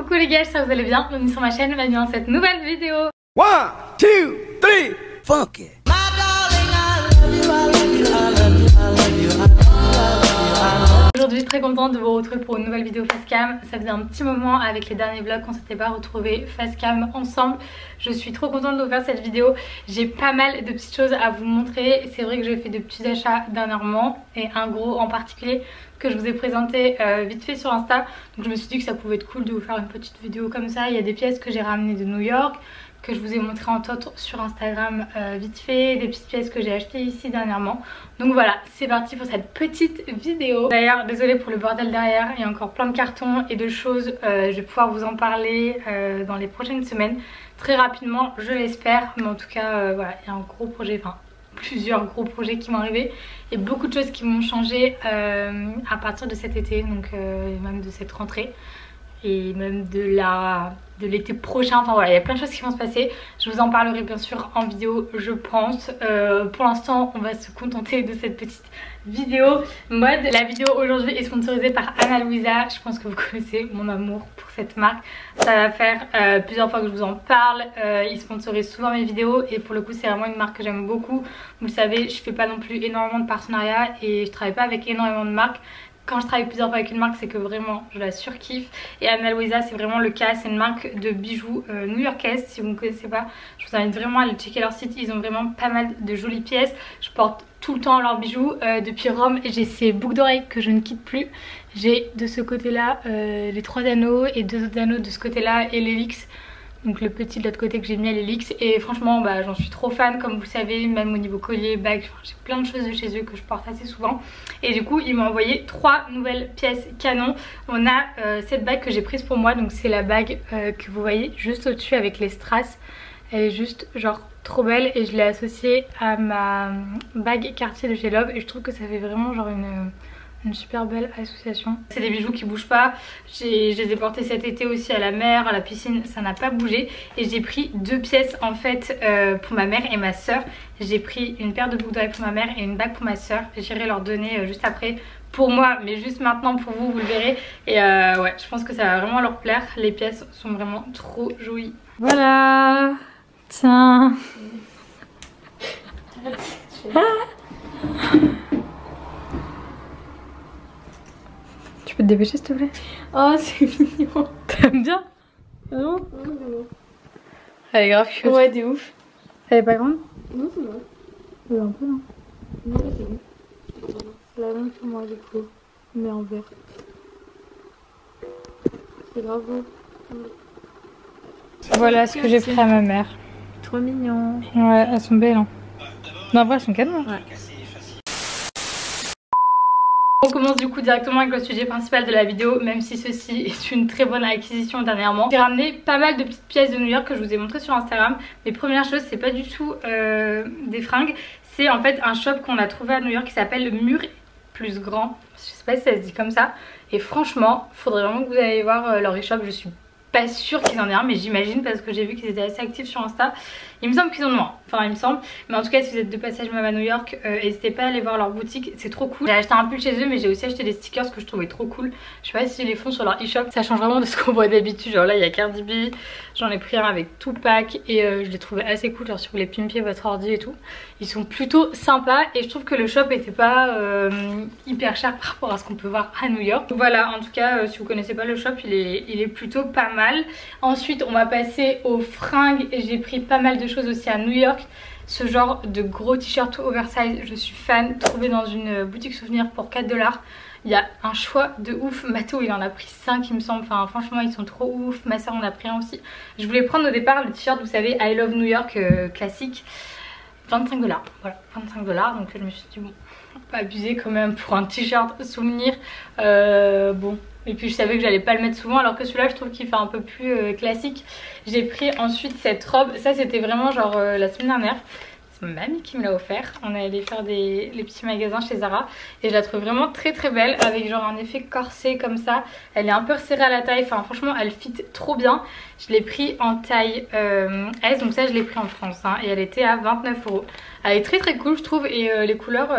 Coucou les gars, j'espère que vous allez bien, bienvenue sur ma chaîne, bienvenue dans cette nouvelle vidéo. 1, 2, 3, fuck it. Aujourd'hui très contente de vous retrouver pour une nouvelle vidéo facecam. Ça faisait un petit moment avec les derniers vlogs qu'on s'était pas retrouvés facecam ensemble. Je suis trop contente de vous faire cette vidéo. J'ai pas mal de petites choses à vous montrer. C'est vrai que j'ai fait de petits achats dernièrement et un gros en particulier que je vous ai présenté vite fait sur Insta. Donc je me suis dit que ça pouvait être cool de vous faire une petite vidéo comme ça. Il y a des pièces que j'ai ramenées de New York, que je vous ai montré en autres sur Instagram vite fait, des petites pièces que j'ai achetées ici dernièrement. Donc voilà, c'est parti pour cette petite vidéo. D'ailleurs, désolée pour le bordel derrière, il y a encore plein de cartons et de choses. Je vais pouvoir vous en parler dans les prochaines semaines, très rapidement je l'espère. Mais en tout cas, voilà, il y a un gros projet, enfin plusieurs gros projets qui vont arriver et beaucoup de choses qui vont changer à partir de cet été, donc même de cette rentrée et même de l'été prochain. Enfin voilà, il y a plein de choses qui vont se passer. Je vous en parlerai bien sûr en vidéo, je pense. Pour l'instant on va se contenter de cette petite vidéo mode. La vidéo aujourd'hui est sponsorisée par Ana Luisa. Je pense que vous connaissez mon amour pour cette marque. Ça va faire plusieurs fois que je vous en parle. Ils sponsorisent souvent mes vidéos et pour le coup c'est vraiment une marque que j'aime beaucoup. Vous le savez, je fais pas non plus énormément de partenariats et je travaille pas avec énormément de marques. Quand je travaille plusieurs fois avec une marque, c'est que vraiment je la surkiffe. Et Ana Luisa, c'est vraiment le cas. C'est une marque de bijoux new-yorkaise. Si vous ne connaissez pas, je vous invite vraiment à aller checker leur site. Ils ont vraiment pas mal de jolies pièces. Je porte tout le temps leurs bijoux depuis Rome. Et j'ai ces boucles d'oreilles que je ne quitte plus. J'ai de ce côté-là les 3 anneaux et 2 autres anneaux de ce côté-là et l'hélix. Donc le petit de l'autre côté que j'ai mis à l'hélix. Et franchement bah, j'en suis trop fan comme vous le savez. Même au niveau collier, bague, j'ai plein de choses de chez eux que je porte assez souvent. Et du coup ils m'ont envoyé 3 nouvelles pièces canon. On a cette bague que j'ai prise pour moi. Donc c'est la bague que vous voyez juste au dessus avec les strass. Elle est juste genre trop belle. Et je l'ai associée à ma bague Cartier de chez Love. Et je trouve que ça fait vraiment genre une super belle association. C'est des bijoux qui bougent pas. Je les ai portés cet été aussi à la mer, à la piscine, ça n'a pas bougé. Et j'ai pris 2 pièces en fait pour ma mère et ma soeur. J'ai pris une paire de boucles d'oreilles pour ma mère et une bague pour ma soeur. J'irai leur donner juste après pour moi, mais juste maintenant pour vous, vous le verrez. Et ouais, je pense que ça va vraiment leur plaire. Les pièces sont vraiment trop jolies. Voilà. Tiens. Tu peux te dépêcher s'il te plaît? Oh c'est mignon. T'aimes bien? Non? Elle est grave cute. Ouais de ouf. Elle est pas grande? Non c'est vrai. Un peu non? Non c'est bon. C'est la même que moi du coup. Mais en vert. C'est grave beau. Voilà ce que j'ai pris à ma mère. Trop mignon. Ouais, elles sont belles hein. Non en vrai elles sont canon. Ouais. On commence du coup directement avec le sujet principal de la vidéo, même si ceci est une très bonne acquisition dernièrement. J'ai ramené pas mal de petites pièces de New York que je vous ai montré sur Instagram. Mais première chose, c'est pas du tout des fringues, c'est en fait un shop qu'on a trouvé à New York qui s'appelle Mur Plus Grand. Je sais pas si ça se dit comme ça. Et franchement, faudrait vraiment que vous allez voir leur e-shop. Je suis pas sûre qu'ils en aient un, mais j'imagine parce que j'ai vu qu'ils étaient assez actifs sur Insta. Il me semble qu'ils en ont un, enfin il me semble. Mais en tout cas si vous êtes de passage même à New York, n'hésitez pas à aller voir leur boutique, c'est trop cool. J'ai acheté un pull chez eux mais j'ai aussi acheté des stickers que je trouvais trop cool. Je sais pas si ils les font sur leur e-shop, ça change vraiment de ce qu'on voit d'habitude. Genre là il y a Cardi B, j'en ai pris un avec Tupac et je les trouvais assez cool. Genre si vous voulez pimper votre ordi et tout, ils sont plutôt sympas. Et je trouve que le shop était pas hyper cher par rapport à ce qu'on peut voir à New York. Donc voilà, en tout cas si vous connaissez pas le shop, il est plutôt pas mal. Ensuite on va passer aux fringues et j'ai pris pas mal de choses aussi à New York. Ce genre de gros t-shirt oversize, je suis fan. Trouvé dans une boutique souvenir pour 4 $. Il y a un choix de ouf. Mathéo il en a pris 5 il me semble. Enfin franchement ils sont trop ouf. Ma soeur en a pris un aussi. Je voulais prendre au départ le t-shirt, vous savez, I Love New York classique. 25 $. Voilà, 25 $. Donc je me suis dit bon, pas abuser quand même pour un t-shirt souvenir. Bon. Et puis je savais que j'allais pas le mettre souvent, alors que celui-là je trouve qu'il fait un peu plus classique. J'ai pris ensuite cette robe, ça c'était vraiment genre la semaine dernière. c'est ma mamie qui me l'a offert. On est allé faire les petits magasins chez Zara et je la trouve vraiment très très belle avec genre un effet corset comme ça. Elle est un peu resserrée à la taille, enfin franchement elle fit trop bien. Je l'ai pris en taille S, donc ça je l'ai pris en France hein, et elle était à 29 €. Elle est très très cool je trouve et les couleurs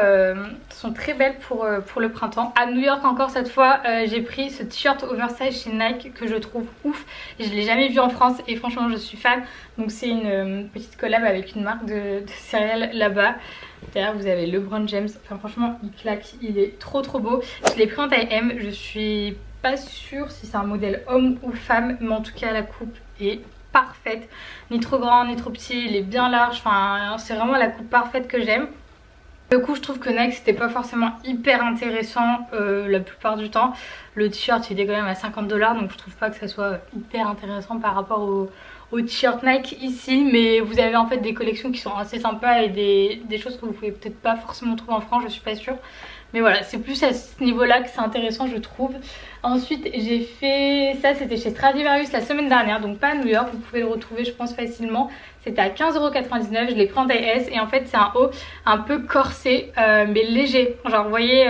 sont très belles pour le printemps. À New York encore cette fois j'ai pris ce t-shirt oversize chez Nike que je trouve ouf. Je l'ai jamais vu en France et franchement je suis fan. Donc c'est une petite collab avec une marque de céréales là-bas. Derrière vous avez LeBron James, enfin franchement il claque, il est trop trop beau. Je l'ai pris en taille M, je suis pas sûre si c'est un modèle homme ou femme, mais en tout cas la coupe est parfaite, ni trop grand ni trop petit, il est bien large, enfin c'est vraiment la coupe parfaite que j'aime. Du coup je trouve que Nike c'était pas forcément hyper intéressant la plupart du temps. Le t-shirt il est quand même à 50 $, donc je trouve pas que ça soit hyper intéressant par rapport au t-shirt Nike ici, mais vous avez en fait des collections qui sont assez sympas et des choses que vous pouvez peut-être pas forcément trouver en France, je suis pas sûre. Mais voilà, c'est plus à ce niveau-là que c'est intéressant je trouve. Ensuite j'ai fait ça, c'était chez Stradivarius la semaine dernière, donc pas à New York, vous pouvez le retrouver je pense facilement. C'était à 15,99 €, je l'ai pris en taille S et en fait c'est un haut un peu corsé mais léger. Genre vous voyez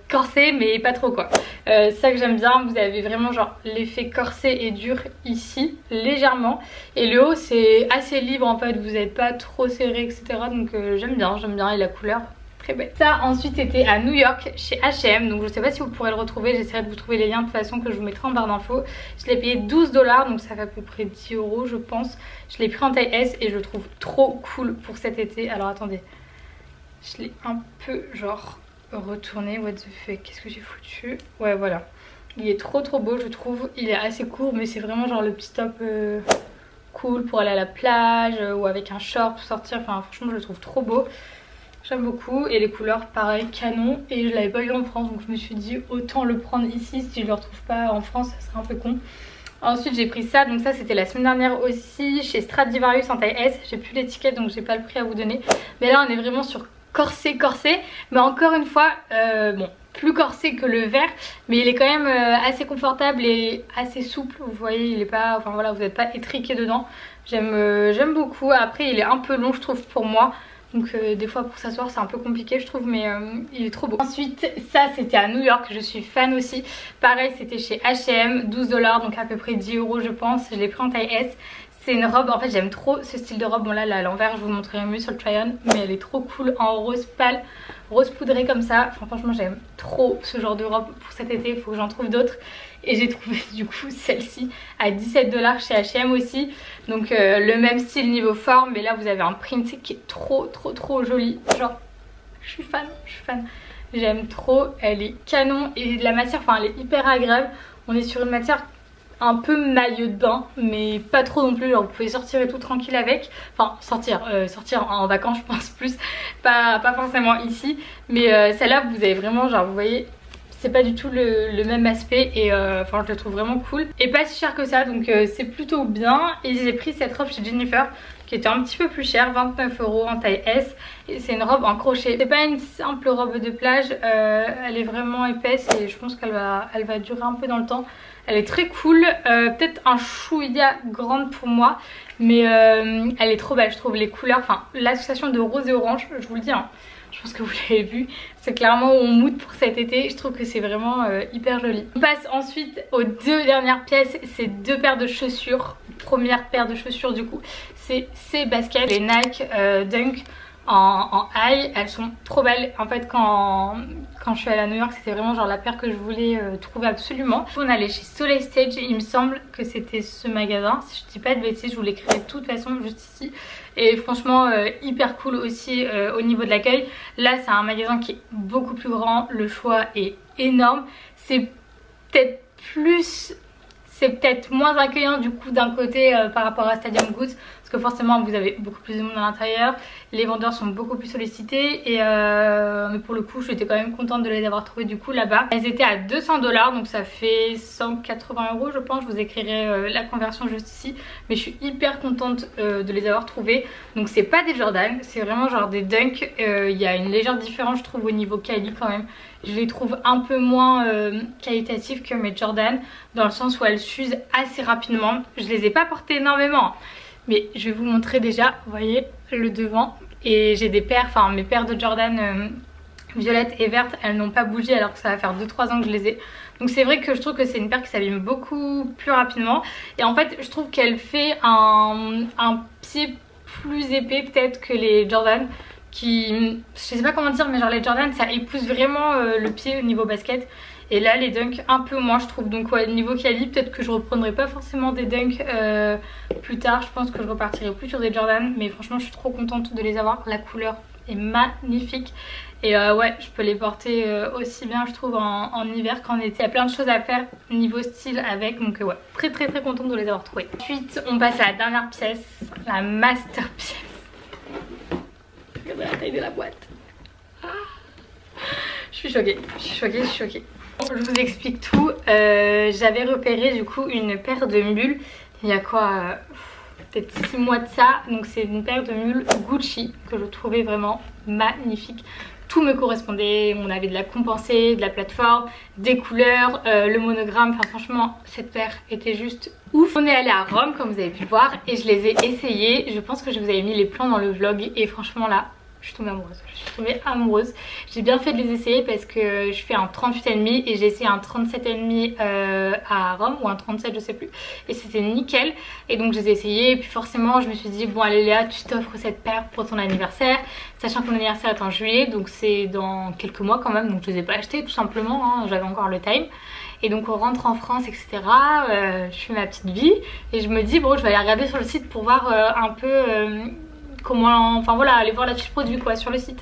corsé mais pas trop quoi. C'est ça que j'aime bien, vous avez vraiment genre l'effet corsé et dur ici légèrement. Et le haut c'est assez libre en fait, vous n'êtes pas trop serré etc. Donc j'aime bien et la couleur très belle. Ça ensuite c'était à New York chez H&M, donc je sais pas si vous pourrez le retrouver, j'essaierai de vous trouver les liens de toute façon que je vous mettrai en barre d'infos. Je l'ai payé 12 $, donc ça fait à peu près 10 € je pense. Je l'ai pris en taille S et je le trouve trop cool pour cet été. Alors attendez, je l'ai un peu genre retourné, what the fuck, qu'est-ce que j'ai foutu? Ouais voilà, il est trop beau je trouve, il est assez court mais c'est vraiment genre le petit top cool pour aller à la plage ou avec un short pour sortir, enfin franchement je le trouve trop beau. J'aime beaucoup et les couleurs pareil canon et je l'avais pas eu en France donc je me suis dit autant le prendre ici, si je le retrouve pas en France ça serait un peu con. Ensuite j'ai pris ça, donc ça c'était la semaine dernière aussi chez Stradivarius en taille S, j'ai plus l'étiquette donc j'ai pas le prix à vous donner. Mais là on est vraiment sur corsé, mais encore une fois bon plus corsé que le vert mais il est quand même assez confortable et assez souple, vous voyez il est pas, enfin voilà vous n'êtes pas étriqué dedans. J'aime beaucoup, après il est un peu long je trouve pour moi. Donc des fois pour s'asseoir c'est un peu compliqué je trouve mais il est trop beau. Ensuite ça c'était à New York, je suis fan aussi. Pareil c'était chez H&M, 12 $, donc à peu près 10 € je pense. Je l'ai pris en taille S. C'est une robe, en fait j'aime trop ce style de robe. Bon là à l'envers je vous montrerai mieux sur le try-on, mais elle est trop cool en rose pâle, rose poudré comme ça. Enfin, franchement j'aime trop ce genre de robe pour cet été, il faut que j'en trouve d'autres. Et j'ai trouvé du coup celle-ci à 17 $ chez H&M aussi. Donc le même style niveau forme, mais là vous avez un print qui est trop joli. Genre je suis fan. J'aime trop, elle est canon et la matière, enfin elle est hyper agréable. On est sur une matière un peu maillot de bain mais pas trop non plus, genre vous pouvez sortir et tout tranquille avec. Enfin sortir en vacances je pense plus, pas forcément ici. Mais celle-là vous avez vraiment genre vous voyez c'est pas du tout le même aspect et enfin je le trouve vraiment cool et pas si cher que ça, donc c'est plutôt bien. Et j'ai pris cette robe chez Jennifer qui était un petit peu plus chère, 29 € en taille S et c'est une robe en crochet. C'est pas une simple robe de plage, elle est vraiment épaisse et je pense qu'elle va durer un peu dans le temps. Elle est très cool, peut-être un chouïa grande pour moi mais elle est trop belle je trouve. Les couleurs, enfin l'association de rose et orange, je vous le dis hein, je pense que vous l'avez vu, c'est clairement où on mood pour cet été. Je trouve que c'est vraiment hyper joli. On passe ensuite aux deux dernières pièces, c'est deux paires de chaussures. Première paire de chaussures du coup, c'est ces baskets, les Nike Dunk en high. Elles sont trop belles. En fait quand je suis allée à New York c'était vraiment genre la paire que je voulais trouver absolument. On allait chez Soleil Stage, il me semble que c'était ce magasin. Si je dis pas de bêtises, je vous l'écrirai de toute façon juste ici. Et franchement hyper cool aussi au niveau de l'accueil. Là c'est un magasin qui est beaucoup plus grand, le choix est énorme. C'est peut-être moins accueillant du coup d'un côté par rapport à Stadium Goods parce que forcément vous avez beaucoup plus de monde à l'intérieur, les vendeurs sont beaucoup plus sollicités et mais pour le coup j'étais quand même contente de les avoir trouvées du coup là-bas. Elles étaient à 200 $, donc ça fait 180 € je pense, je vous écrirai la conversion juste ici, mais je suis hyper contente de les avoir trouvées. Donc c'est pas des Jordan, c'est vraiment genre des Dunk, il y a une légère différence je trouve au niveau quali quand même. Je les trouve un peu moins qualitatives que mes Jordan dans le sens où elles s'usent assez rapidement. Je les ai pas portées énormément Mais je vais vous montrer déjà, vous voyez le devant. Et j'ai des paires, enfin mes paires de Jordan violettes et vertes, elles n'ont pas bougé alors que ça va faire 2-3 ans que je les ai. Donc c'est vrai que je trouve que c'est une paire qui s'abîme beaucoup plus rapidement. Et en fait je trouve qu'elle fait un pied plus épais peut-être que les Jordan. Qui, je sais pas comment dire, mais genre les Jordan ça épouse vraiment le pied au niveau basket. Et là les dunks un peu moins je trouve. Donc ouais, niveau quali peut-être que je reprendrai pas forcément des dunks plus tard. Je pense que je repartirai plus sur des Jordan. Mais franchement je suis trop contente de les avoir. La couleur est magnifique. Et ouais je peux les porter aussi bien je trouve en hiver qu'en été. Il y a plein de choses à faire niveau style avec. Donc ouais, très contente de les avoir trouvées. Ensuite on passe à la dernière pièce, la master pièce. Regardez la taille de la boîte. Ah. Je suis choquée. Je vous explique tout. J'avais repéré du coup une paire de mules il y a quoi peut-être 6 mois de ça. Donc c'est une paire de mules Gucci que je trouvais vraiment magnifique. Tout me correspondait, on avait de la compensée, de la plateforme, des couleurs, le monogramme, enfin franchement cette paire était juste ouf. On est allé à Rome comme vous avez pu voir et je les ai essayées. Je pense que je vous avais mis les plans dans le vlog et franchement là je suis tombée amoureuse. J'ai bien fait de les essayer parce que je fais un 38,5 et j'ai essayé un 37,5 à Rome ou un 37 je sais plus. Et c'était nickel. Et donc je les ai essayés et puis forcément je me suis dit bon allez Léa tu t'offres cette paire pour ton anniversaire. Sachant que mon anniversaire est en juillet donc c'est dans quelques mois quand même. Donc je les ai pas achetés tout simplement, hein, j'avais encore le time. Et donc on rentre en France etc. Je fais ma petite vie et je me dis bon je vais aller regarder sur le site pour voir un peu... comment, enfin voilà, aller voir la fiche produit quoi sur le site.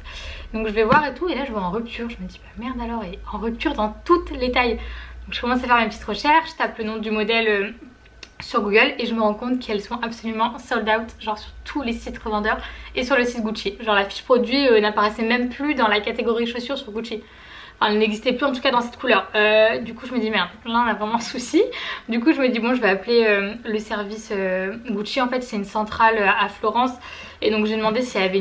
Donc je vais voir et tout et là je vois en rupture. Je me dis bah merde alors, et en rupture dans toutes les tailles. Donc je commence à faire mes petites recherches, je tape le nom du modèle sur Google et je me rends compte qu'elles sont absolument sold out, genre sur tous les sites revendeurs et sur le site Gucci. Genre la fiche produit n'apparaissait même plus dans la catégorie chaussures sur Gucci. Enfin, elle n'existait plus en tout cas dans cette couleur. Du coup je me dis merde, là on a vraiment un souci. Du coup je me dis bon je vais appeler le service Gucci. En fait c'est une centrale à Florence. Et donc j'ai demandé s'il y avait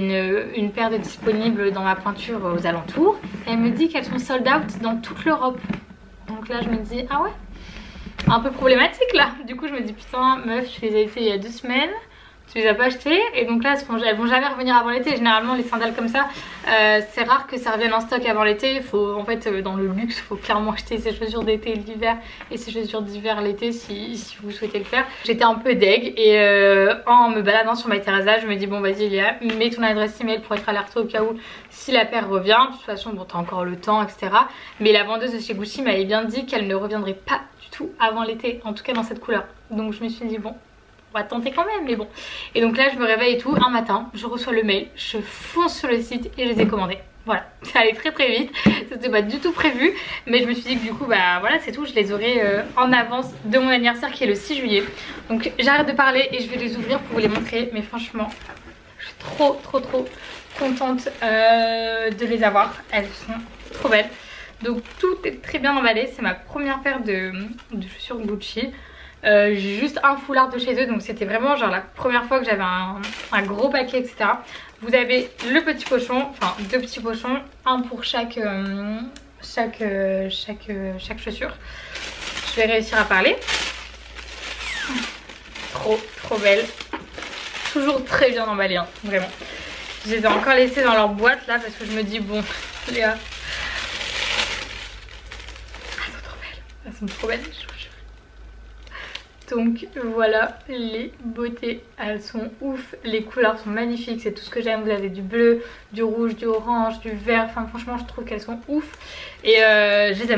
une paire de disponibles dans ma pointure aux alentours. Et elle me dit qu'elles sont sold out dans toute l'Europe. Donc là je me dis ah ouais, un peu problématique là. Du coup je me dis putain meuf je les ai essayées il y a 2 semaines. Tu les as pas achetées et donc là elles vont jamais revenir avant l'été. Généralement les sandales comme ça c'est rare que ça revienne en stock avant l'été. Faut en fait dans le luxe faut clairement acheter ses chaussures d'été et l'hiver et ses chaussures d'hiver l'été si vous souhaitez le faire. J'étais un peu deg et en me baladant sur MyTerraza je me dis bon vas-y Léa mets ton adresse email pour être alertée au cas où si la paire revient. De toute façon bon t'as encore le temps etc. Mais la vendeuse de chez Gucci m'avait bien dit qu'elle ne reviendrait pas du tout avant l'été, en tout cas dans cette couleur. Donc je me suis dit bon on va tenter quand même mais bon. Et donc là je me réveille et tout, un matin je reçois le mail, je fonce sur le site et je les ai commandés. Voilà, ça allait très vite, c'était pas du tout prévu. Mais je me suis dit que du coup bah voilà c'est tout, je les aurai en avance de mon anniversaire qui est le 6 juillet. Donc j'arrête de parler et je vais les ouvrir pour vous les montrer. Mais franchement je suis trop contente de les avoir, elles sont trop belles. Donc tout est très bien emballé, c'est ma première paire de chaussures Gucci. J'ai juste un foulard de chez eux donc c'était vraiment genre la première fois que j'avais un gros paquet etc. Vous avez le petit pochon, enfin 2 petits pochons, un pour chaque chaussure. Je vais réussir à parler. Trop belle. Toujours très bien emballée hein, vraiment. Je les ai encore laissées dans leur boîte là parce que je me dis bon Léa, elles sont trop belles. Donc voilà les beautés, elles sont ouf, les couleurs sont magnifiques, c'est tout ce que j'aime. Vous avez du bleu, du rouge, du orange, du vert, enfin franchement je trouve qu'elles sont ouf. Et je les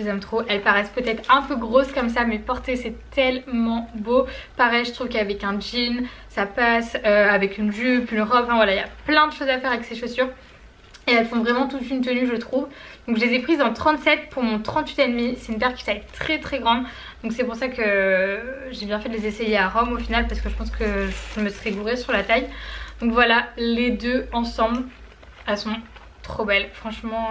aime trop, elles paraissent peut-être un peu grosses comme ça mais portées c'est tellement beau. Pareil je trouve qu'avec un jean ça passe, avec une jupe, une robe, enfin voilà il y a plein de choses à faire avec ces chaussures. Et elles font vraiment toute une tenue je trouve. Donc je les ai prises en 37 pour mon 38,5. C'est une paire qui taille très grande. Donc c'est pour ça que j'ai bien fait de les essayer à Rome au final. Parce que je pense que je me serais gourée sur la taille. Donc voilà les deux ensemble. Elles sont trop belles. Franchement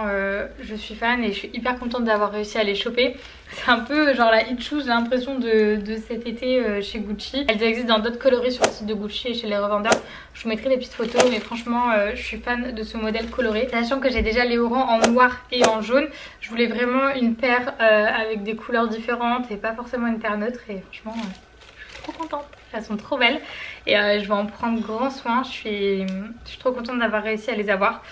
je suis fan et je suis hyper contente d'avoir réussi à les choper. C'est un peu genre la hit shoes j'ai l'impression de cet été chez Gucci. Elles existent dans d'autres coloris sur le site de Gucci et chez les revendeurs. Je vous mettrai des petites photos mais franchement je suis fan de ce modèle coloré. Sachant que j'ai déjà les orangs en noir et en jaune. Je voulais vraiment une paire avec des couleurs différentes et pas forcément une paire neutre. Et franchement trop contente. Elles sont trop belles et je vais en prendre grand soin. Je suis trop contente d'avoir réussi à les avoir.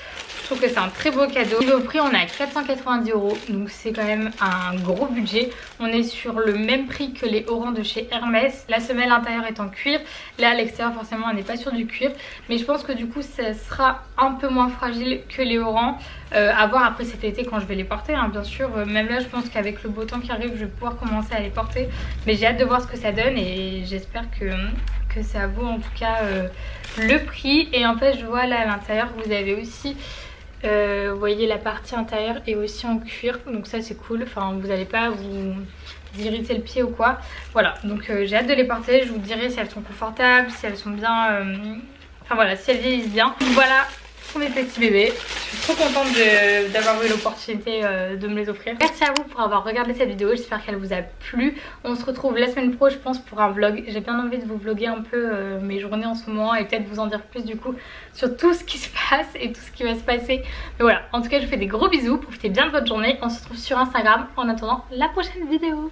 Je trouve que c'est un très beau cadeau. Niveau prix, on est à 490 €, donc c'est quand même un gros budget. On est sur le même prix que les harengs de chez Hermès. La semelle intérieure est en cuir. Là à l'extérieur forcément on n'est pas sur du cuir, mais je pense que du coup ça sera un peu moins fragile que les harengs. À voir après cet été quand je vais les porter hein, bien sûr. Même là je pense qu'avec le beau temps qui arrive je vais pouvoir commencer à les porter, mais j'ai hâte de voir ce que ça donne et j'espère que ça vaut en tout cas le prix. Et en fait je vois là à l'intérieur vous avez aussi vous voyez la partie intérieure est aussi en cuir, donc ça c'est cool. Enfin vous n'allez pas vous irriter le pied ou quoi. Voilà, donc j'ai hâte de les porter. Je vous dirai si elles sont confortables, si elles sont bien enfin voilà, si elles vieillissent bien. Donc voilà pour mes petits bébés. Je suis trop contente d'avoir eu l'opportunité de me les offrir. Merci à vous pour avoir regardé cette vidéo, j'espère qu'elle vous a plu. On se retrouve la semaine pro je pense pour un vlog. J'ai bien envie de vous vlogger un peu mes journées en ce moment et peut-être vous en dire plus du coup sur tout ce qui se passe et tout ce qui va se passer. Mais voilà, en tout cas je vous fais des gros bisous, profitez bien de votre journée. On se retrouve sur Instagram en attendant la prochaine vidéo.